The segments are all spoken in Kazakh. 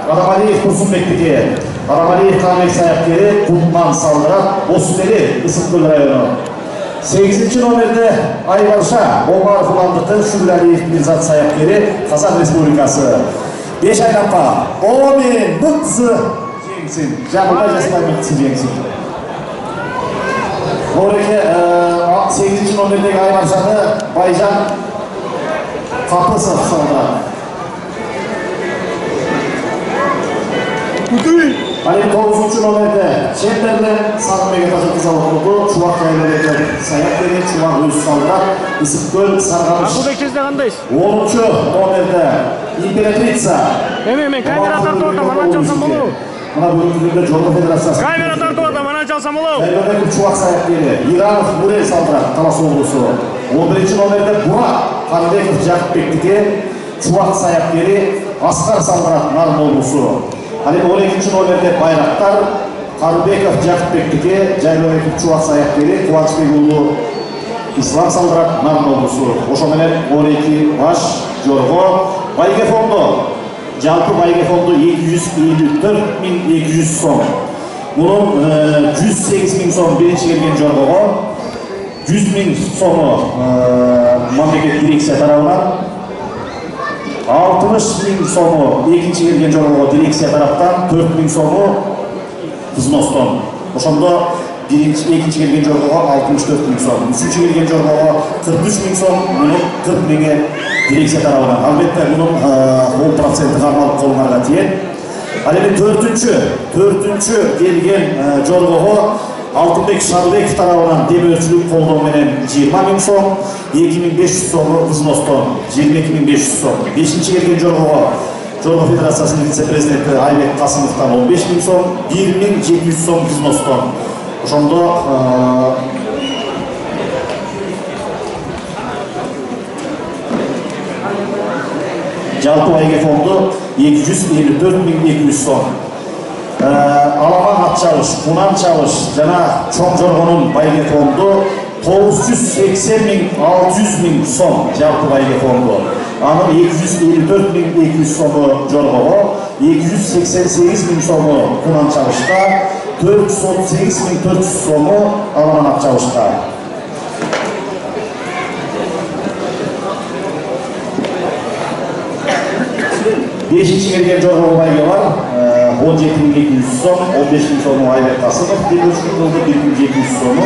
Арамалиев Турсунбектике, Арамалиев Камек саяпкери Кутман Салдырат, Босутели, Ысыккөл району. 8 номерде Айбарша Омаров Уландыкы Шүгүлалиев Мирзат саяпкери, Казак Республикасы. 5 айлампа, Омен Мыксы жеңсин, Жамылбай Жасыбай Мыксы жеңсин. Ореке 8 номердеги Айбаршаны Байжан Капысов салды. Али 9 номерде Шендерлен Сағымбеге тажы қызалы құрды, Чуақ жайлы саяпкери, Чуақ өз салдырат, Ысыккөл Сарғаныш. 10 номерде Императрица. Мен камера тартып отам, анан жалсам болу. Мына бүгүнкү Жорго Федерациясы. Камера тартып отам, анан жалсам болу. Жайлы Чуақ саяпкери, Иранов Мурел салдырат, Талас облусу. 11 номерде Бурак Карбеков Жақыпбектике, Чуақ саяпкери, Аскар салдырат, Нарын облусу. Али 12 номерде Байрактар, Карбеков Жақыпбектике, Жайлыбеков Чуақ саяпкери, Кубанычбек уулу Ислам салдырат, Нарын облусу. Ошо менен 12 баш Жорго Байге фонду. Жалпы Байге фонду 254.200 сом. Bunun 108.000 сом биринчи келген Жоргого, 100.000 сому мамлекет дирекция тарабынан, 60.000 сому экинчи келген Жоргого дирекция тараптан, 4.000 сому взностон. Ошондо экинчи келген Жоргого 64.000 сом, үчүнчү келген Жоргого 43.000 сом, мунун 40.000 дирекция тарабынан. Албетте мунун 10% кармалып колуңарга тиет. Ал эми төртүнчү келген Жоргого Алтынбек Шарбеков тарабынан демөөрчүлүк колдоо менен 20.000 сом, 2.500 сом взностон, 22.500 сом. Бешинчи келген Жоргого Жорго Федерациясынын вице-президенти Айбек Касымовтан 15.000 сом, 1.700 сом взностон. Ошондо жалпы Байге фонду 254.200 сом. Аламан Атчабыш, Кунан Чабыш жана Чоң Жоргонун Байге фонду 980.600.000 сом жалпы Байге фонду. Анын 254.200 сому Жоргого, 288.000 сому Кунан Чабышка, 438.400 сому Аламан Атчабышка. Бешинчи келген Жорго Байге бар, 17.200 сом, 15.000 сому Айбек Касымов, 1.700 сому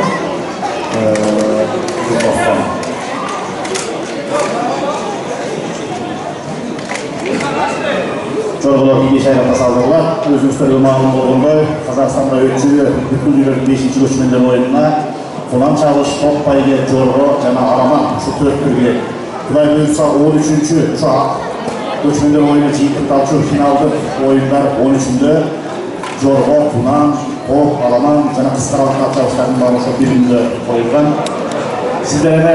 Кузновтан. Жорголор 5 айга салдырылат. Өзүңүздөргө маалым болгондой, Казакстанда өтчү бүткүл дүйнөлүк 5-чи көчмөндөр оюнуна Кунан Чабыш, Топ Байге, Жорго жана Араман ушу 4 түргө. Кудай буйрса 13-чү көчмөндөр оюну жыйынтыкталчу финалдык оюндар 13-үндө Жорго, Кунан, Топ, Араман жана кыскаралык атчабыштардын баары ошо бир күндө коюлган. Сиздерге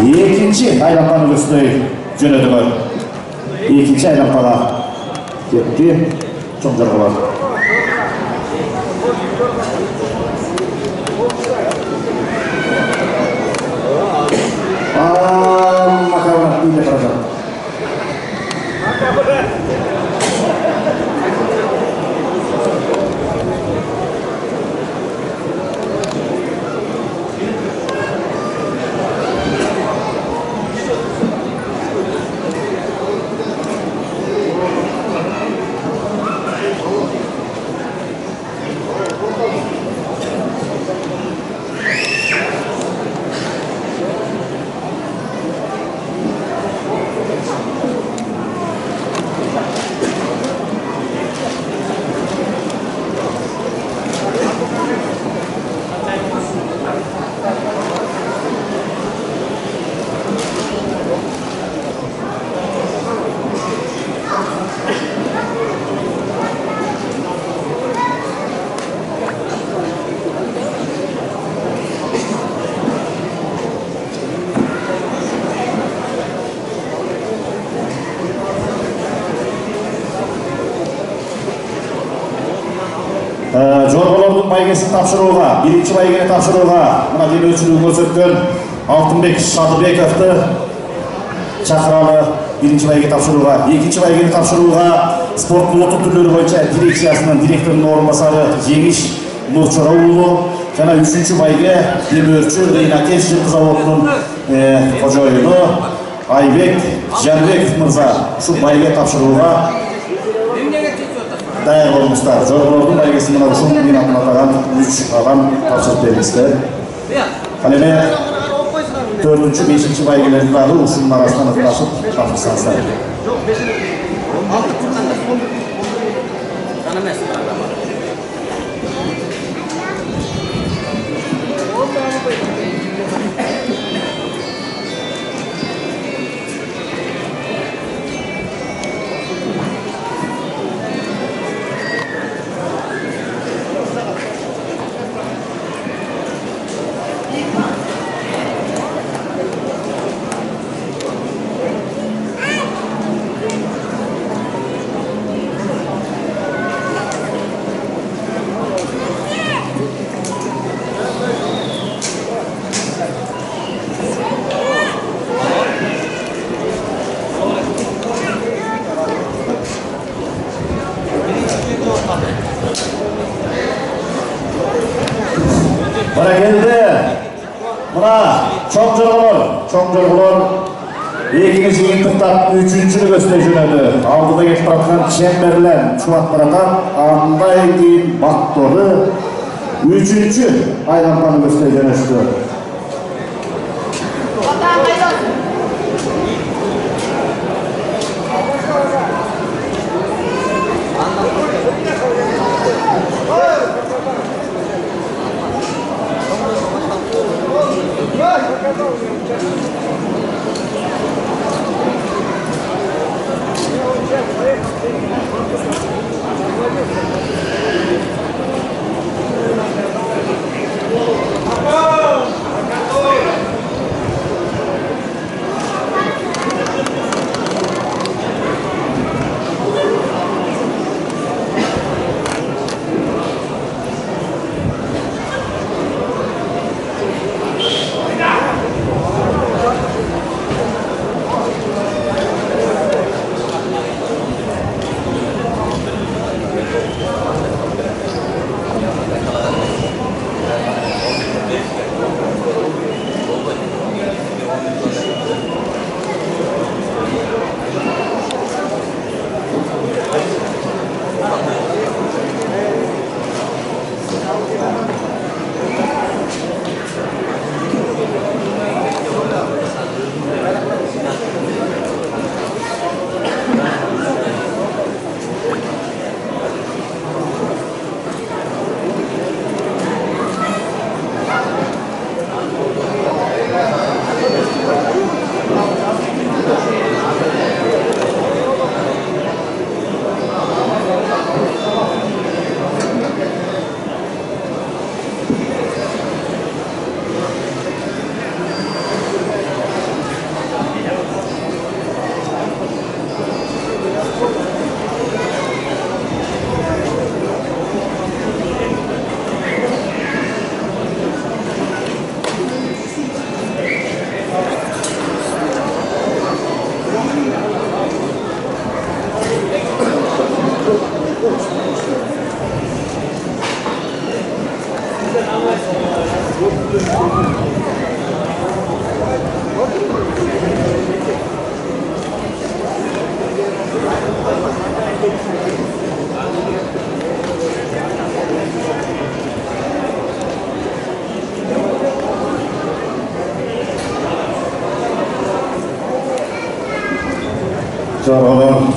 экинчи айлампаны көздөй жөнөдүңөр. Экинчи айлампага кетти Чоң Жорголор. Макабрат бийде баражат. Жорголордун байгесин тапшырууга, биринчи байгени тапшырууга мына демөөрчүлүгүн көрсөткөн Алтынбек Шадыбековду чакыралы. birinci bayge tapşırууга, экинчи байгени тапшырууга спорт лото түрлөрү боюнча дирекциясынын директорунун орун басары Жеңиш Нурчора уулу жана үчүнчү байге демөөрчү Рейнакеш жылкы заводунун кожоюну Айбек Жанбеков мырза ушул байге тапшырууга даяр болуңуздар. Жорголордун байгесин мына ушул менин атыма атаган 3 адам тапшырып бериңиздер. Ал эми 4-чү, 5-чи байгелердин дагы ушунун арасынан ырташып тапшырсаңыздар. Bana geldi. Buna çok jorgolor. Ekini жыйынтыктап 3-чүнү көздөй жөнөдү. Алдыда кетип бараткан Чемберлен чубат баратат. Андай кийин Бактору 3-чү айлампаны көздөй жөнөштү.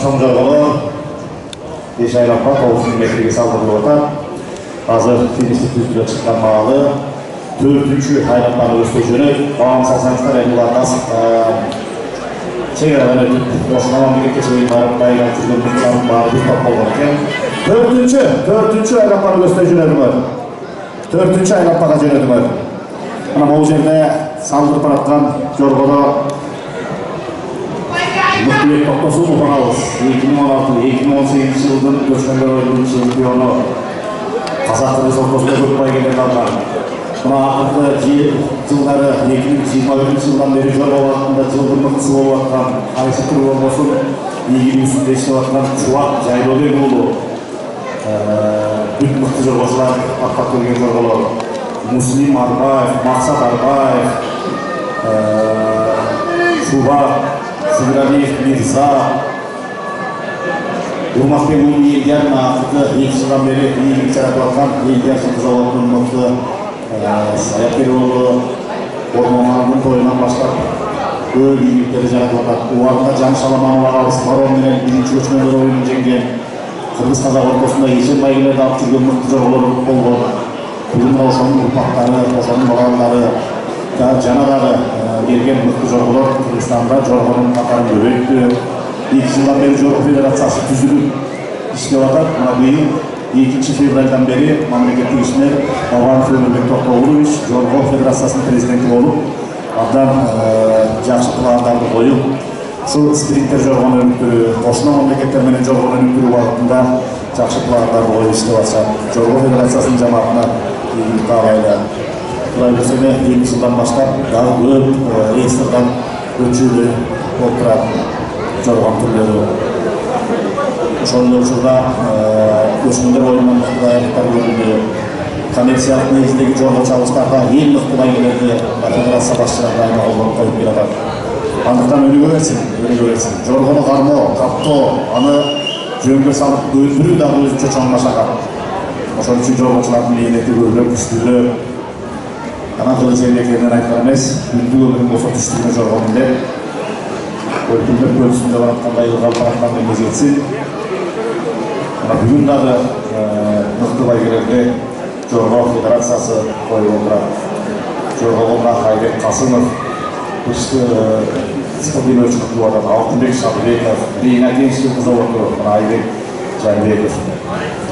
Çomjorgolor 5 aylanma 9 metrege saldırılıp atar. Hazır finişlik düzgüne çıkan maalı 4-çü aylanmanı gösterişini bağım salsanızlar Emular'dan çekerden ötüp Osmanlı birlikte çevirmarım bayılan tüzgünlüklerin bağlı bir top olurken 4-çü aylanmanı gösterişini var. 4-çü aylanmanı jönödü var. Ama o жерде saldırıp aratkan Jorgolor Mutluluk Toktosuz Ufanalız 2016-2018 yılının Göçmenler Oyunun çempionu Kazaklı Resort Tostu Gürtbay gelin aldan Mına akırkı жылдары 2021 жылдан бері жорға уақытында жылдың мықтысы болып атқан қайсы түрі болмасын егін үстінде істеп атқан Чуақ Жайлаубекұлы бүт мықты жорғашылар атқап келген жорғалар Муслим Арбаев, Мақсат Арбаев, Шубак, Сыдыралиев Мирза, Урмақбекұлы Елдияр ақырғы 2 жылдан бері егін жаратып атқан Елдияр жылды зауытының мықты Саяпкерұлы Орманның тойынан бастап көп еңбектері жаратып атады. Оларында Жан Шаламанова Арыс Барон менен бірінші көшмелер ойынын жеңген Қырғыз-қазақ ортасында есен бәйгелерді алып жүрген мықты жорғалар болған. Бүгін ошаның ұрпақтары, ошаның балалары жаңадағы келген мықты жорғалар Қырғызстанда жорғаның қатарын көбейтті. 2 жылдан бері Жорға Федерациясы түзіліп іштеп атады. Мына биыл 2 февральдан бері мемлекеттік ишмер Бабанов Өмірбек Тоқтоғұлович Жорға Федерациясының президенті болып, абдан жақсы пландарды қойып, сол сприттер жорғаны өніктіру, осына мемлекеттер менен жорғаны өніктіру бағытында жақсы пландарды қойып іштеп атса, Жорға Федерациясының жамағатына игілік ағайлы. Құдай берсе 2 жылдан бастап дағы көп реестрдан өтшілі болып тұрады жорған түрлері. Ошол жылда өсмөндөр ойынынан мықты аяқтар көрілді. Коммерциялық негіздегі жорға чабыстарда ең мықты бәйгелерді федерация басшылары айналып қойып келеді. Андықтан өнеге берсін. Жорғаны қармау, қаптау, аны жөнге салып өндіру да өзінше чоң машақат. Ошол үчүн жорғачылардын мээнети көбүрөөк күчтүүлүү. Анан кылыч эмгектеринен айткан эмес, күндү өмүрүн болсо түштүгүнө жоргон деп өлкөлдөр көлүсүндө бараткандай ылгал эмес кетсин. Бүгін дағы мықты бәйгелерде Жорға Федерациясы қойып отырады. Жорға Қолға Айбек Қасымов, спортпен өлшілік туады. Алтынбек Шабыбеков, Рейна Кеншілік қызы отыр. Айбек Жайбеков,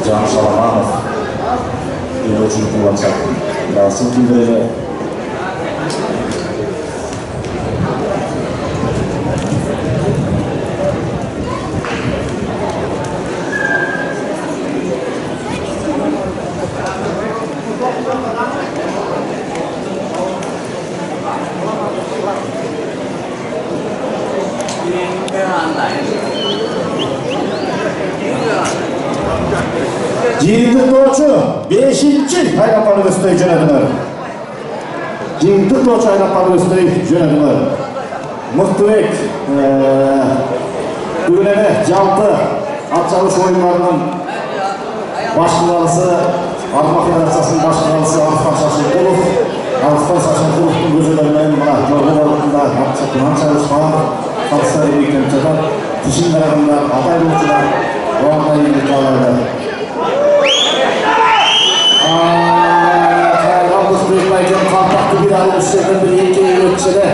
Жан Шаламанов өлшілік туады. Сын күндері Жиынтық тоғычы 5-ші айнапары өстой жөнәдіңір. Жиынтық тоғычы айнапары өстой жөнәдіңір. Мықтыбек бүгінені жалпы атшабыс ойындарының башқаласы, Арма Федерациясының башқаласы Арыстан Шашынқұлов, Арыстан Шашынқұловтың көзелерімен жорға бағытында атшабысқа қатыстар емектен жатар, тішін қарағандар, атай болшылар, оғанға еңбек алады. Қайрабыз Бекбайден қампақты бір алып үстеген бір екеге өтшеді.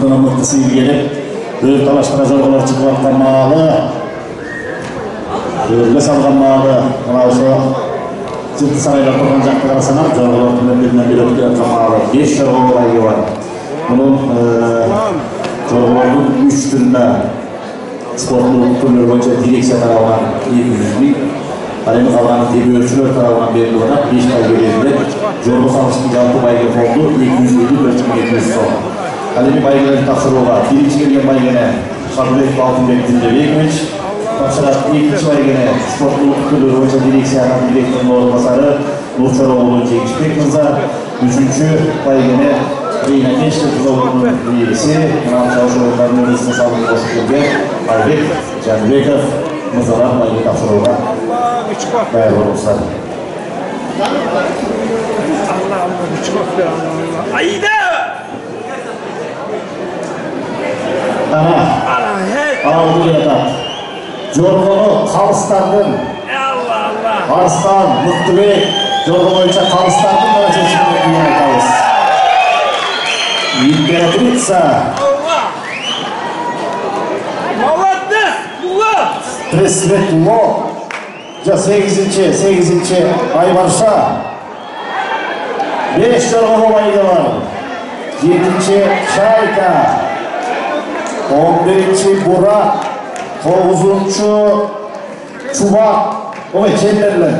Мықтысы елгелеп, өр талаштыра жорғалар шығып атқан малы, өрге салған малы, осы жұртты сарайлар тұрған жақты қарасанар, жорғалар түрлерінен бері өткен атқан малы, 5 жорғалар айы бар. Бұның жорғалардың 3 түріне спортлық түрлер бойынша дирекция тарауынан 200 мың, әлемі қалғаны тебеушілер тарауынан беріліп отыр, 5 бәйге берілді. Жорға салыстың жалпы бәйге фонды 250-200 сом. Alemi baygıları tafsırığa. Birinci gelgen baygene Şarbek Altınbek Dinlebekoviç. Tafsırat ikinci baygene sportluk türlü boyunca direksiyanı direktörünün orunbasarı Nurçaroğlu Cengişbek Mırza. Üçüncü baygene Reyna Gençlik Kızılırı'nın üyesi. Mınam Çalışı Oyunları'nın üyesine sağlık koşuk gelgen Aybek Canbekov Mırzalar baygı tafsırığa. Değerli olursa. Allah güç bak be Allah. Ayda! Aldı yatar. Jorgonu Kalıstar'dın. Allah. Arslan, Mıhtыбек, Jorgon boyunca Kalıstar'dın da seçimde dünyaya kalız. İmperatrica. Allah. Молодец! Ulan! Presvetlo. 8. Aybarşa. 5 Jorgon bayığı var. 7. Çayka. 11. Burak. 9. Çubak. O ve Çenderler.